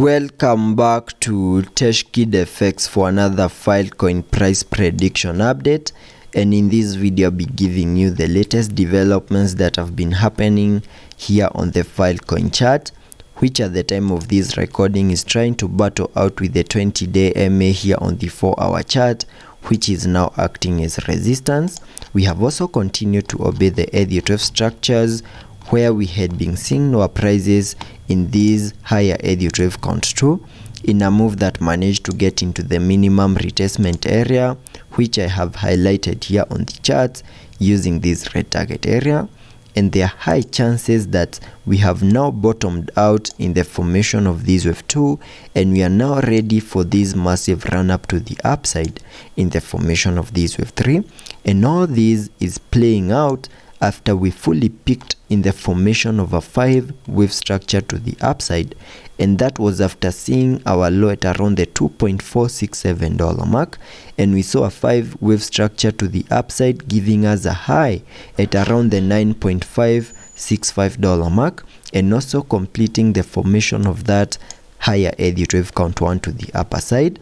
Welcome back to TechKidFX for another Filecoin price prediction update, and in this video I'll be giving you the latest developments that have been happening here on the Filecoin chart, which at the time of this recording is trying to battle out with the 20-day MA here on the 4-hour chart, which is now acting as resistance. We have also continued to obey the Elliot structures, where we had been seeing lower prices in these higher Elliot count 2 in a move that managed to get into the minimum retracement area, which I have highlighted here on the chart using this red target area, and there are high chances that we have now bottomed out in the formation of this wave 2, and we are now ready for this massive run up to the upside in the formation of this wave 3, and all this is playing out after we fully peaked in the formation of a 5-wave structure to the upside, and that was after seeing our low at around the $2.467 mark, and we saw a 5-wave structure to the upside giving us a high at around the $9.565 mark, and also completing the formation of that higher Elliott wave count 1 to the upper side.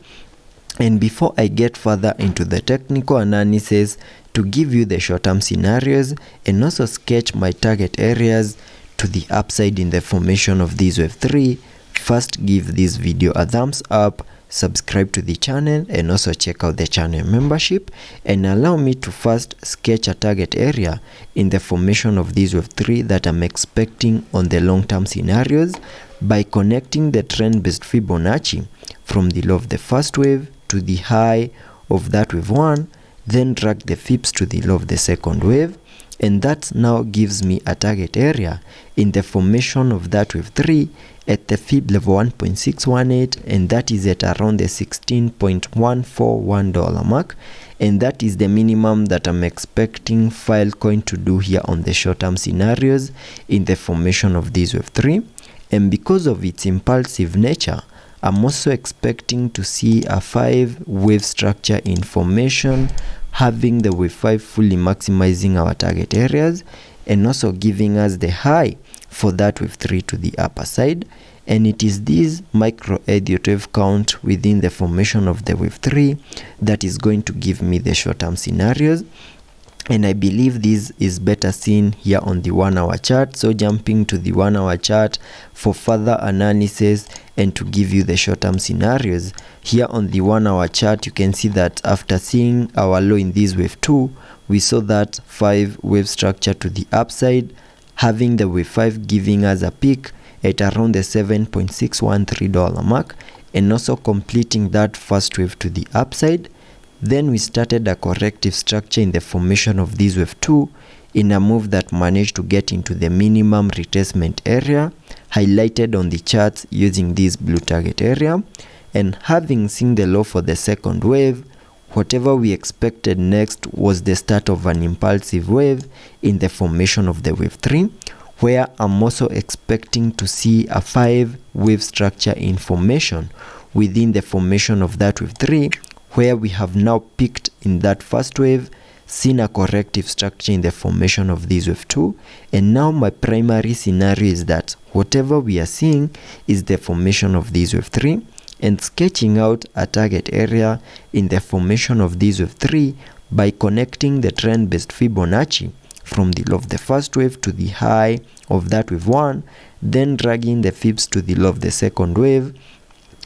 And before I get further into the technical analysis, to give you the short-term scenarios and also sketch my target areas to the upside in the formation of this wave 3, first give this video a thumbs up, subscribe to the channel, and also check out the channel membership, and allow me to first sketch a target area in the formation of this wave 3 that I'm expecting on the long-term scenarios by connecting the trend-based Fibonacci from the low of the first wave to the high of that wave 1, then drag the Fibs to the low of the second wave, and that now gives me a target area in the formation of that wave 3 at the Fib level 1.618, and that is at around the $16.141 mark, and that is the minimum that I'm expecting Filecoin to do here on the short-term scenarios in the formation of this wave 3. And because of its impulsive nature, I'm also expecting to see a 5-wave structure in formation, having the wave 5 fully maximizing our target areas and also giving us the high for that wave 3 to the upper side. And it is this micro Elliott wave count within the formation of the wave 3 that is going to give me the short-term scenarios. And I believe this is better seen here on the 1-hour chart. So jumping to the 1-hour chart for further analysis and to give you the short-term scenarios. Here on the 1-hour chart, you can see that after seeing our low in this wave 2, we saw that 5-wave structure to the upside, having the wave 5 giving us a peak at around the $7.613 mark, and also completing that first wave to the upside. Then we started a corrective structure in the formation of this wave 2 in a move that managed to get into the minimum retracement area, highlighted on the charts using this blue target area. And having seen the low for the second wave, whatever we expected next was the start of an impulsive wave in the formation of the wave 3, where I'm also expecting to see a 5-wave structure in formation within the formation of that wave 3, where we have now peaked in that first wave, seen a corrective structure in the formation of this wave 2, and now my primary scenario is that whatever we are seeing is the formation of this wave 3, and sketching out a target area in the formation of this wave 3 by connecting the trend-based Fibonacci from the low of the first wave to the high of that wave 1, then dragging the Fibs to the low of the second wave.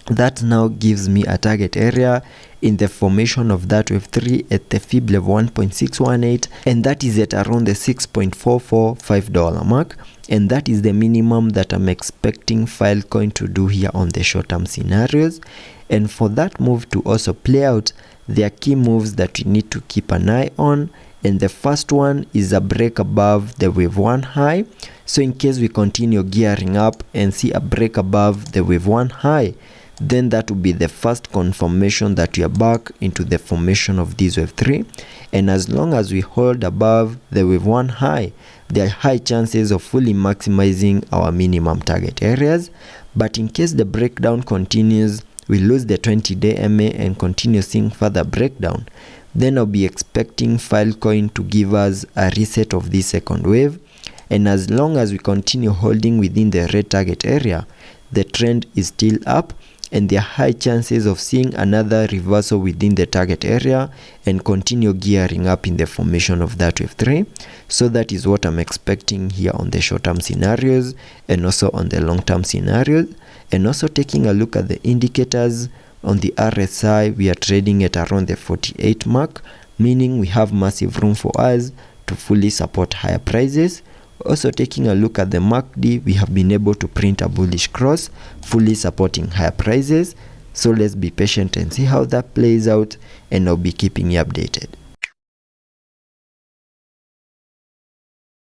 That now gives me a target area in the formation of that wave 3 at the Fib level 1.618, and that is at around the $6.445 mark, and that is the minimum that I'm expecting Filecoin to do here on the short-term scenarios. And for that move to also play out, there are key moves that we need to keep an eye on, and the first one is a break above the wave 1 high. So in case we continue gearing up and see a break above the wave 1 high, then that will be the first confirmation that we are back into the formation of this wave 3. And as long as we hold above the wave 1 high, there are high chances of fully maximizing our minimum target areas. But in case the breakdown continues, we lose the 20-day MA and continue seeing further breakdown, then I'll be expecting Filecoin to give us a reset of this second wave. And as long as we continue holding within the red target area, the trend is still up, and there are high chances of seeing another reversal within the target area and continue gearing up in the formation of that wave 3. So that is what I'm expecting here on the short-term scenarios and also on the long-term scenarios. And also taking a look at the indicators, on the RSI we are trading at around the 48 mark, meaning we have massive room for us to fully support higher prices. Also taking a look at the MACD, we have been able to print a bullish cross, fully supporting higher prices. So let's be patient and see how that plays out, and I'll be keeping you updated.